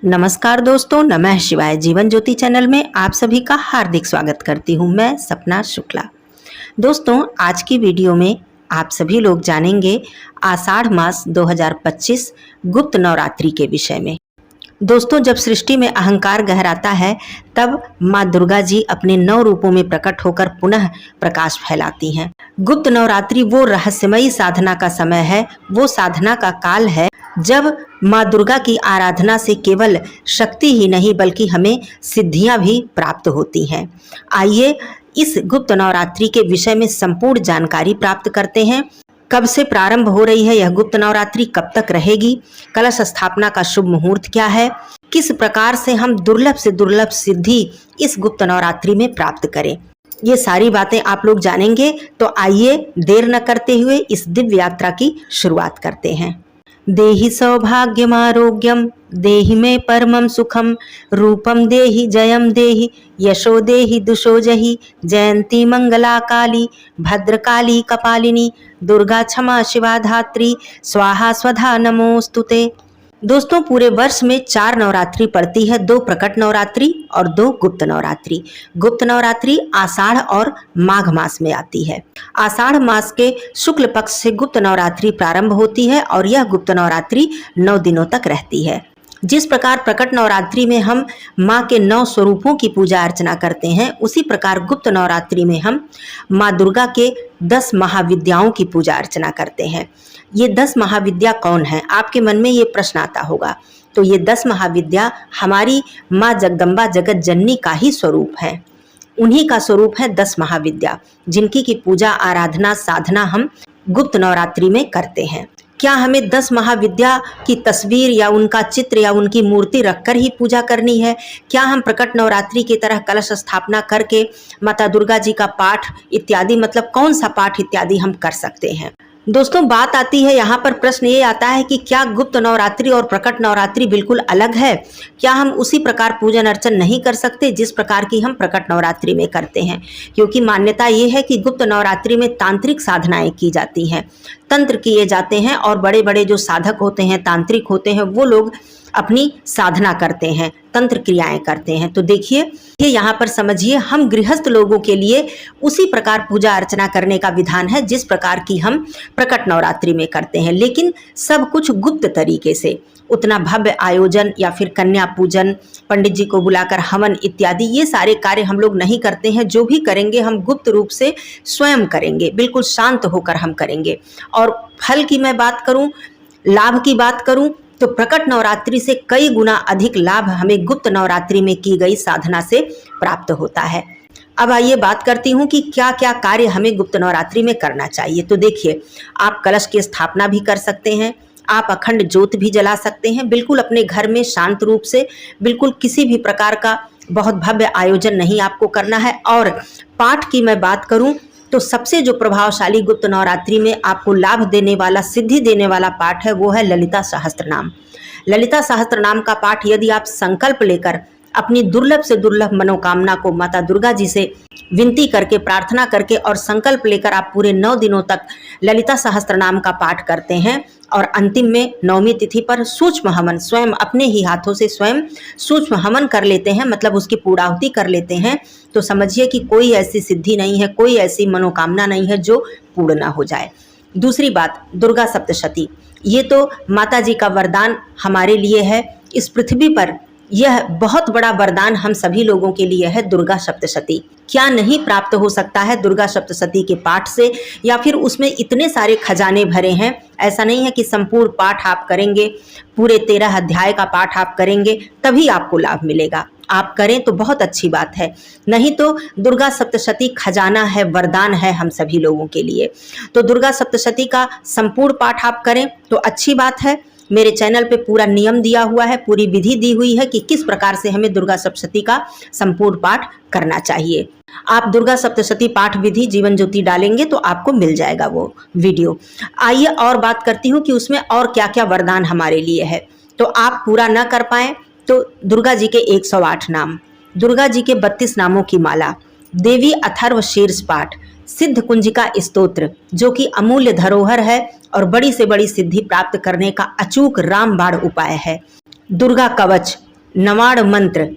नमस्कार दोस्तों, नमः शिवाय। जीवन ज्योति चैनल में आप सभी का हार्दिक स्वागत करती हूँ। मैं सपना शुक्ला। दोस्तों, आज की वीडियो में आप सभी लोग जानेंगे आषाढ़ मास 2025 गुप्त नवरात्रि के विषय में। दोस्तों, जब सृष्टि में अहंकार गहराता है तब माँ दुर्गा जी अपने 9 रूपों में प्रकट होकर पुनः प्रकाश फैलाती हैं। गुप्त नवरात्रि वो रहस्यमयी साधना का समय है, वो साधना का काल है जब माँ दुर्गा की आराधना से केवल शक्ति ही नहीं बल्कि हमें सिद्धियां भी प्राप्त होती हैं। आइए इस गुप्त नवरात्रि के विषय में संपूर्ण जानकारी प्राप्त करते हैं। कब से प्रारंभ हो रही है यह गुप्त नवरात्रि, कब तक रहेगी, कलश स्थापना का शुभ मुहूर्त क्या है, किस प्रकार से हम दुर्लभ से दुर्लभ सिद्धि इस गुप्त नवरात्रि में प्राप्त करें, ये सारी बातें आप लोग जानेंगे। तो आइए देर न करते हुए इस दिव्य यात्रा की शुरुआत करते हैं। देहि सौभाग्यमारोग्यम देहि मे परमं सुखम रूपम देहि जयम देहि यशो देहि दुषो जहि जयंती मंगला काली भद्रकाली कपालिनी दुर्गा क्षमा शिवा धात्री स्वाहा स्वधा नमोस्तुते। दोस्तों, पूरे वर्ष में 4 नवरात्रि पड़ती है, 2 प्रकट नवरात्रि और 2 गुप्त नवरात्रि। गुप्त नवरात्रि आषाढ़ और माघ मास में आती है। आषाढ़ मास के शुक्ल पक्ष से गुप्त नवरात्रि प्रारंभ होती है और यह गुप्त नवरात्रि 9 दिनों तक रहती है। जिस प्रकार प्रकट नवरात्रि में हम माँ के 9 स्वरूपों की पूजा अर्चना करते हैं, उसी प्रकार गुप्त नवरात्रि में हम माँ दुर्गा के 10 महाविद्याओं की पूजा अर्चना करते हैं। ये 10 महाविद्या कौन है, आपके मन में ये प्रश्न आता होगा। तो ये 10 महाविद्या हमारी माँ जगदम्बा जगत जननी का ही स्वरूप है। उन्हीं का स्वरूप है 10 महाविद्या, जिनकी की पूजा आराधना साधना हम गुप्त नवरात्रि में करते हैं। क्या हमें 10 महाविद्या की तस्वीर या उनका चित्र या उनकी मूर्ति रखकर ही पूजा करनी है? क्या हम प्रकट नवरात्रि की तरह कलश स्थापना करके माता दुर्गा जी का पाठ इत्यादि, मतलब कौन सा पाठ इत्यादि हम कर सकते हैं? दोस्तों, बात आती है यहाँ पर, प्रश्न ये आता है कि क्या गुप्त नवरात्रि और प्रकट नवरात्रि बिल्कुल अलग है? क्या हम उसी प्रकार पूजन अर्चन नहीं कर सकते जिस प्रकार की हम प्रकट नवरात्रि में करते हैं? क्योंकि मान्यता ये है कि गुप्त नवरात्रि में तांत्रिक साधनाएं की जाती हैं, तंत्र किए जाते हैं और बड़े बड़े जो साधक होते हैं, तांत्रिक होते हैं, वो लोग अपनी साधना करते हैं, तंत्र क्रियाएं करते हैं। तो देखिए, ये यहाँ पर समझिए, हम गृहस्थ लोगों के लिए उसी प्रकार पूजा अर्चना करने का विधान है जिस प्रकार की हम प्रकट नवरात्रि में करते हैं, लेकिन सब कुछ गुप्त तरीके से। उतना भव्य आयोजन या फिर कन्या पूजन, पंडित जी को बुलाकर हवन इत्यादि, ये सारे कार्य हम लोग नहीं करते हैं। जो भी करेंगे हम गुप्त रूप से स्वयं करेंगे, बिल्कुल शांत होकर हम करेंगे। और फल की मैं बात करूं, लाभ की बात करूं, तो प्रकट नवरात्रि से कई गुना अधिक लाभ हमें गुप्त नवरात्रि में की गई साधना से प्राप्त होता है। अब आइए बात करती हूँ कि क्या क्या कार्य हमें गुप्त नवरात्रि में करना चाहिए। तो देखिए, आप कलश की स्थापना भी कर सकते हैं, आप अखंड ज्योत भी जला सकते हैं, बिल्कुल अपने घर में शांत रूप से, बिल्कुल किसी भी प्रकार का बहुत भव्य आयोजन नहीं आपको करना है। और पाठ की मैं बात करूँ तो सबसे जो प्रभावशाली गुप्त नवरात्रि में आपको लाभ देने वाला, सिद्धि देने वाला पाठ है, वो है ललिता सहस्त्रनाम। ललिता सहस्त्रनाम का पाठ यदि आप संकल्प लेकर अपनी दुर्लभ से दुर्लभ मनोकामना को माता दुर्गा जी से विनती करके, प्रार्थना करके और संकल्प लेकर आप पूरे 9 दिनों तक ललिता सहस्त्रनाम का पाठ करते हैं और अंतिम में 9वीं तिथि पर सूक्ष्म हवन, स्वयं अपने ही हाथों से स्वयं सूक्ष्म हवन कर लेते हैं, मतलब उसकी पूर्णाहुति कर लेते हैं, तो समझिए कि कोई ऐसी सिद्धि नहीं है, कोई ऐसी मनोकामना नहीं है जो पूर्ण ना हो जाए। दूसरी बात, दुर्गा सप्तशती, ये तो माता जी का वरदान हमारे लिए है। इस पृथ्वी पर यह बहुत बड़ा वरदान हम सभी लोगों के लिए है, दुर्गा सप्तशती। क्या नहीं प्राप्त हो सकता है दुर्गा सप्तशती के पाठ से, या फिर उसमें इतने सारे खजाने भरे हैं। ऐसा नहीं है कि संपूर्ण पाठ आप करेंगे, पूरे 13 अध्याय का पाठ आप करेंगे तभी आपको लाभ मिलेगा। आप करें तो बहुत अच्छी बात है, नहीं तो दुर्गा सप्तशती खजाना है, वरदान है हम सभी लोगों के लिए। तो दुर्गा सप्तशती का संपूर्ण पाठ आप करें तो अच्छी बात है। मेरे चैनल पे पूरा नियम दिया हुआ है, पूरी विधि दी हुई है कि किस प्रकार से हमें दुर्गा सप्तशती का संपूर्ण पाठ करना चाहिए। आप दुर्गा सप्तशती पाठ विधि जीवन ज्योति डालेंगे तो आपको मिल जाएगा वो वीडियो। आइए और बात करती हूँ कि उसमें और क्या क्या वरदान हमारे लिए है। तो आप पूरा न कर पाए तो दुर्गा जी के 108 नाम, दुर्गा जी के 32 नामों की माला, देवी अथर्व शीर्ष पाठ, सिद्ध कुंजिका स्तोत्र जो कि अमूल्य धरोहर है और बड़ी से बड़ी सिद्धि प्राप्त करने का अचूक रामबाण उपाय है, दुर्गा कवच, नवाड़ मंत्र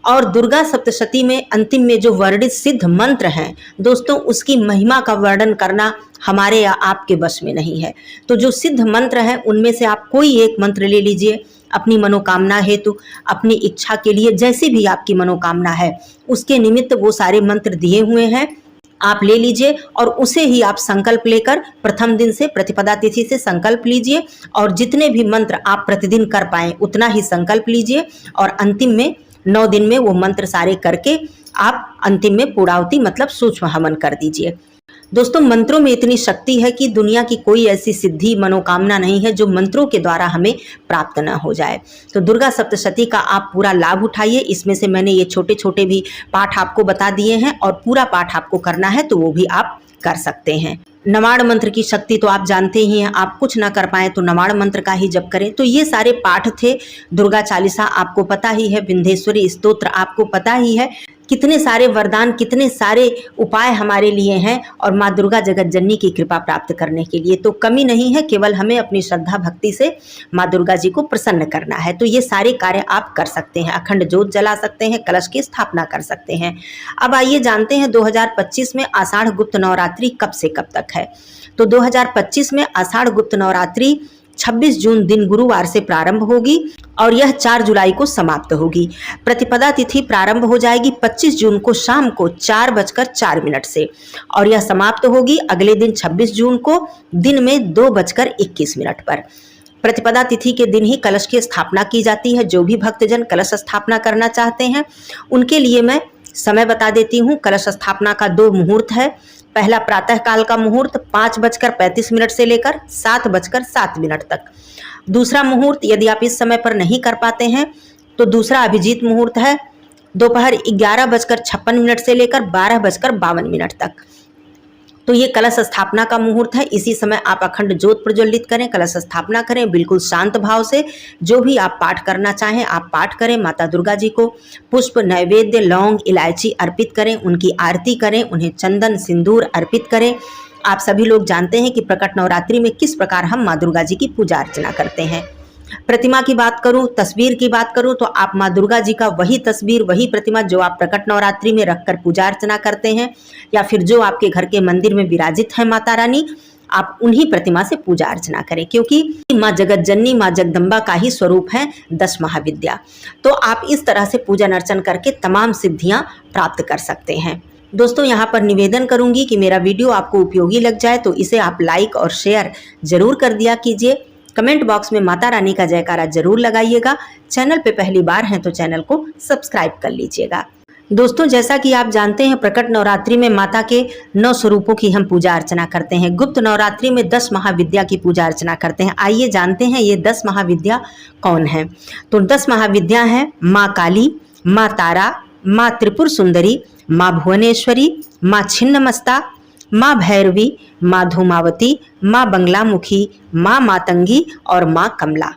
और दुर्गा सप्तशती में अंतिम में जो वर्णित सिद्ध मंत्र हैं दोस्तों, उसकी महिमा का वर्णन करना हमारे या आपके वश में नहीं है। तो जो सिद्ध मंत्र हैं उनमें से आप कोई एक मंत्र ले लीजिए अपनी मनोकामना हेतु, अपनी इच्छा के लिए, जैसी भी आपकी मनोकामना है उसके निमित्त वो सारे मंत्र दिए हुए हैं, आप ले लीजिए और उसे ही आप संकल्प लेकर प्रथम दिन से प्रतिपदा तिथि से संकल्प लीजिए और जितने भी मंत्र आप प्रतिदिन कर पाएं उतना ही संकल्प लीजिए और अंतिम में 9 दिन में वो मंत्र सारे करके आप अंतिम में पूर्णाहुति मतलब सूक्ष्म हवन कर दीजिए। दोस्तों, मंत्रों में इतनी शक्ति है कि दुनिया की कोई ऐसी सिद्धि मनोकामना नहीं है जो मंत्रों के द्वारा हमें प्राप्त न हो जाए। तो दुर्गा सप्तशती का आप पूरा लाभ उठाइए। इसमें से मैंने ये छोटे छोटे भी पाठ आपको बता दिए हैं और पूरा पाठ आपको करना है तो वो भी आप कर सकते हैं। नवाड़ मंत्र की शक्ति तो आप जानते ही हैं, आप कुछ ना कर पाए तो नवाड़ मंत्र का ही जप करें। तो ये सारे पाठ थे। दुर्गा चालीसा आपको पता ही है, विंध्येश्वरी स्तोत्र आपको पता ही है, कितने सारे वरदान, कितने सारे उपाय हमारे लिए हैं और माँ दुर्गा जगत जननी की कृपा प्राप्त करने के लिए तो कमी नहीं है, केवल हमें अपनी श्रद्धा भक्ति से माँ दुर्गा जी को प्रसन्न करना है। तो ये सारे कार्य आप कर सकते हैं, अखंड ज्योत जला सकते हैं, कलश की स्थापना कर सकते हैं। अब आइए जानते हैं 2025 में आषाढ़ गुप्त नवरात्रि कब से कब तक है। तो 2025 में आषाढ़ गुप्त नवरात्रि 26 जून दिन गुरुवार से प्रारंभ होगी और यह 4 जुलाई को समाप्त होगी। प्रतिपदा तिथि प्रारंभ हो जाएगी 25 जून को शाम को 4:04 से और यह समाप्त होगी अगले दिन 26 जून को दिन में 2:21 पर। प्रतिपदा तिथि के दिन ही कलश की स्थापना की जाती है। जो भी भक्तजन कलश स्थापना करना चाहते हैं उनके लिए मैं समय बता देती हूँ। कलश स्थापना का 2 मुहूर्त है। पहला प्रातः काल का मुहूर्त 5:35 से लेकर 7:07 तक। दूसरा मुहूर्त यदि आप इस समय पर नहीं कर पाते हैं तो दूसरा अभिजीत मुहूर्त है दोपहर 11:56 से लेकर 12:52 तक। तो ये कलश स्थापना का मुहूर्त है। इसी समय आप अखंड ज्योत प्रज्वलित करें, कलश स्थापना करें, बिल्कुल शांत भाव से जो भी आप पाठ करना चाहें आप पाठ करें। माता दुर्गा जी को पुष्प, नैवेद्य, लौंग, इलायची अर्पित करें, उनकी आरती करें, उन्हें चंदन सिंदूर अर्पित करें। आप सभी लोग जानते हैं कि प्रकट नवरात्रि में किस प्रकार हम माँ दुर्गा जी की पूजा अर्चना करते हैं। प्रतिमा की बात करूं, तस्वीर की बात करूं तो आप माँ दुर्गा जी का वही तस्वीर, वही प्रतिमा जो आप प्रकट नवरात्रि में रखकर पूजा अर्चना करते हैं या फिर जो आपके घर के मंदिर में विराजित है माता रानी, आप उन्हीं प्रतिमा से पूजा अर्चना करें क्योंकि माँ जगत जननी, माँ जगदम्बा का ही स्वरूप है 10 महाविद्या। तो आप इस तरह से पूजन अर्चन करके तमाम सिद्धियां प्राप्त कर सकते हैं। दोस्तों, यहाँ पर निवेदन करूंगी कि मेरा वीडियो आपको उपयोगी लग जाए तो इसे आप लाइक और शेयर जरूर कर दिया कीजिए। कमेंट बॉक्स में माता रानी का जयकारा जरूर लगाइएगा। चैनल पे पहली बार हैं तो चैनल को सब्सक्राइब कर लीजिएगा। दोस्तों, जैसा कि आप जानते हैं प्रकट नवरात्रि में माता के 9 स्वरूपों की हम पूजा अर्चना करते हैं। गुप्त नवरात्रि में 10 महाविद्या की पूजा अर्चना करते हैं। आइए जानते हैं ये 10 महाविद्या कौन है। तो 10 महाविद्या हैं माँ काली, माँ तारा, माँ त्रिपुर सुंदरी, माँ भुवनेश्वरी, माँ छिन्नमस्ता, माँ भैरवी, माँ धूमावती, माँ बंगलामुखी, माँ मातंगी और माँ कमला।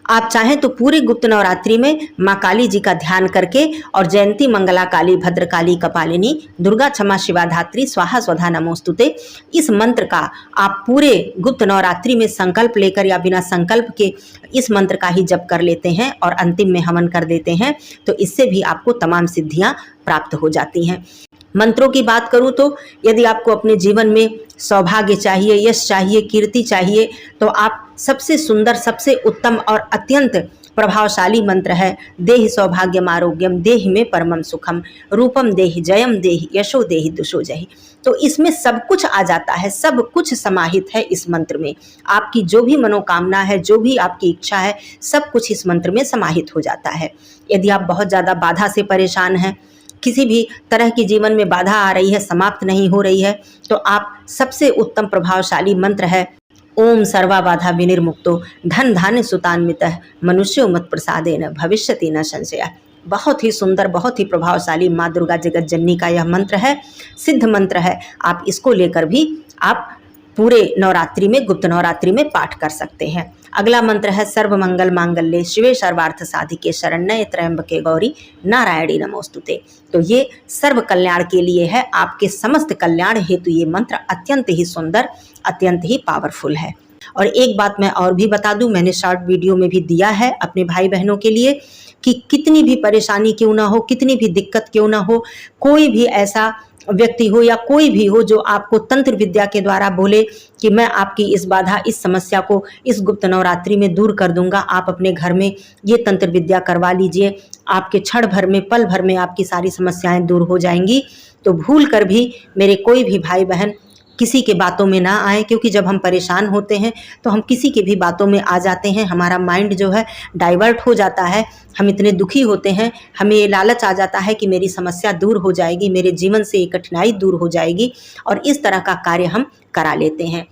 आप चाहें तो पूरे गुप्त नवरात्रि में माँ काली जी का ध्यान करके और जयंती मंगला काली, भद्रकाली, कपालिनी, दुर्गा क्षमा शिवा धात्री, स्वाहा स्वधा नमोस्तुते, इस मंत्र का आप पूरे गुप्त नवरात्रि में संकल्प लेकर या बिना संकल्प के इस मंत्र का ही जप कर लेते हैं और अंतिम में हवन कर देते हैं तो इससे भी आपको तमाम सिद्धियां प्राप्त हो जाती हैं। मंत्रों की बात करूं तो यदि आपको अपने जीवन में सौभाग्य चाहिए, यश चाहिए, कीर्ति चाहिए तो आप सबसे सुंदर, सबसे उत्तम और अत्यंत प्रभावशाली मंत्र है देहि सौभाग्यम आरोग्यम देहि में परमम सुखम रूपम देहि जयम देहि यशो देहि दुषो जहि। तो इसमें सब कुछ आ जाता है, सब कुछ समाहित है इस मंत्र में। आपकी जो भी मनोकामना है, जो भी आपकी इच्छा है, सब कुछ इस मंत्र में समाहित हो जाता है। यदि आप बहुत ज़्यादा बाधा से परेशान हैं, किसी भी तरह की जीवन में बाधा आ रही है, समाप्त नहीं हो रही है, तो आप सबसे उत्तम प्रभावशाली मंत्र है ओम सर्वा बाधा विनिर्मुक्तो धन धान्य सुतान्वितः मनुष्यो मत प्रसादेन भविष्यति न संशय। बहुत ही सुंदर, बहुत ही प्रभावशाली माँ दुर्गा जगत जननी का यह मंत्र है, सिद्ध मंत्र है। आप इसको लेकर भी आप पूरे नवरात्रि में, गुप्त नवरात्रि में पाठ कर सकते हैं। अगला मंत्र है सर्व मंगल मांगल्ये शिवे सर्वार्थ साधिके शरण्ये त्र्यंबके गौरी नारायणी नमोस्तुते। तो ये सर्व कल्याण के लिए है, आपके समस्त कल्याण हेतु ये मंत्र अत्यंत ही सुंदर, अत्यंत ही पावरफुल है। और एक बात मैं और भी बता दूं, मैंने शॉर्ट वीडियो में भी दिया है अपने भाई बहनों के लिए कि कितनी भी परेशानी क्यों ना हो, कितनी भी दिक्कत क्यों ना हो, कोई भी ऐसा व्यक्ति हो या कोई भी हो जो आपको तंत्र विद्या के द्वारा बोले कि मैं आपकी इस बाधा, इस समस्या को इस गुप्त नवरात्रि में दूर कर दूंगा, आप अपने घर में ये तंत्र विद्या करवा लीजिए, आपके क्षण भर में, पल भर में आपकी सारी समस्याएं दूर हो जाएंगी। तो भूल कर भी मेरे कोई भी भाई बहन किसी के बातों में ना आए, क्योंकि जब हम परेशान होते हैं तो हम किसी के भी बातों में आ जाते हैं, हमारा माइंड जो है डाइवर्ट हो जाता है, हम इतने दुखी होते हैं, हमें ये लालच आ जाता है कि मेरी समस्या दूर हो जाएगी, मेरे जीवन से ये कठिनाई दूर हो जाएगी, और इस तरह का कार्य हम करा लेते हैं।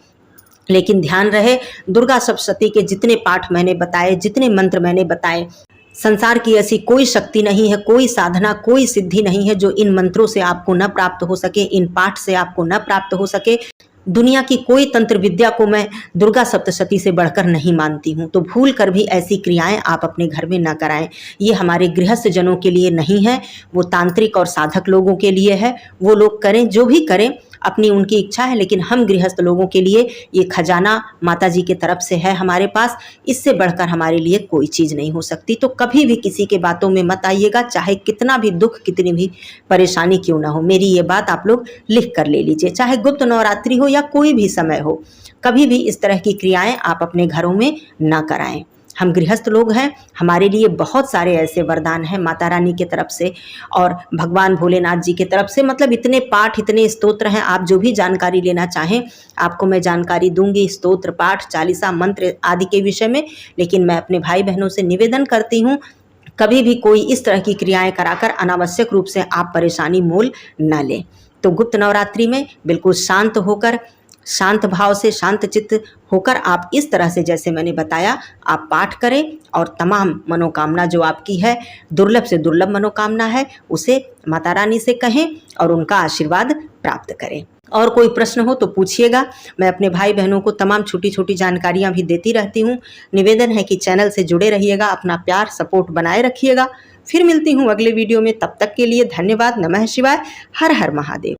लेकिन ध्यान रहे, दुर्गा सप्तशती के जितने पाठ मैंने बताए, जितने मंत्र मैंने बताए, संसार की ऐसी कोई शक्ति नहीं है, कोई साधना, कोई सिद्धि नहीं है जो इन मंत्रों से आपको न प्राप्त हो सके, इन पाठ से आपको न प्राप्त हो सके। दुनिया की कोई तंत्र विद्या को मैं दुर्गा सप्तशती से बढ़कर नहीं मानती हूँ। तो भूल कर भी ऐसी क्रियाएं आप अपने घर में न कराएं। ये हमारे गृहस्थ जनों के लिए नहीं है, वो तांत्रिक और साधक लोगों के लिए है। वो लोग करें, जो भी करें, अपनी उनकी इच्छा है, लेकिन हम गृहस्थ लोगों के लिए ये खजाना माता जी की तरफ से है हमारे पास, इससे बढ़कर हमारे लिए कोई चीज़ नहीं हो सकती। तो कभी भी किसी के बातों में मत आइएगा, चाहे कितना भी दुख, कितनी भी परेशानी क्यों ना हो। मेरी ये बात आप लोग लिख कर ले लीजिए, चाहे गुप्त नवरात्रि हो या कोई भी समय हो, कभी भी इस तरह की क्रियाएं आप अपने घरों में ना कराएं। हम गृहस्थ लोग हैं, हमारे लिए बहुत सारे ऐसे वरदान हैं माता रानी की तरफ से और भगवान भोलेनाथ जी की तरफ से। मतलब इतने पाठ, इतने स्तोत्र हैं, आप जो भी जानकारी लेना चाहें आपको मैं जानकारी दूंगी, स्तोत्र, पाठ, चालीसा, मंत्र आदि के विषय में। लेकिन मैं अपने भाई बहनों से निवेदन करती हूँ, कभी भी कोई इस तरह की क्रियाएं कराकर अनावश्यक रूप से आप परेशानी मोल न लें। तो गुप्त नवरात्रि में बिल्कुल शांत होकर, शांत भाव से, शांत चित्त होकर आप इस तरह से, जैसे मैंने बताया, आप पाठ करें और तमाम मनोकामना जो आपकी है, दुर्लभ से दुर्लभ मनोकामना है, उसे माता रानी से कहें और उनका आशीर्वाद प्राप्त करें। और कोई प्रश्न हो तो पूछिएगा, मैं अपने भाई बहनों को तमाम छोटी छोटी जानकारियां भी देती रहती हूँ। निवेदन है कि चैनल से जुड़े रहिएगा, अपना प्यार, सपोर्ट बनाए रखिएगा। फिर मिलती हूँ अगले वीडियो में, तब तक के लिए धन्यवाद। नमः शिवाय, हर हर महादेव।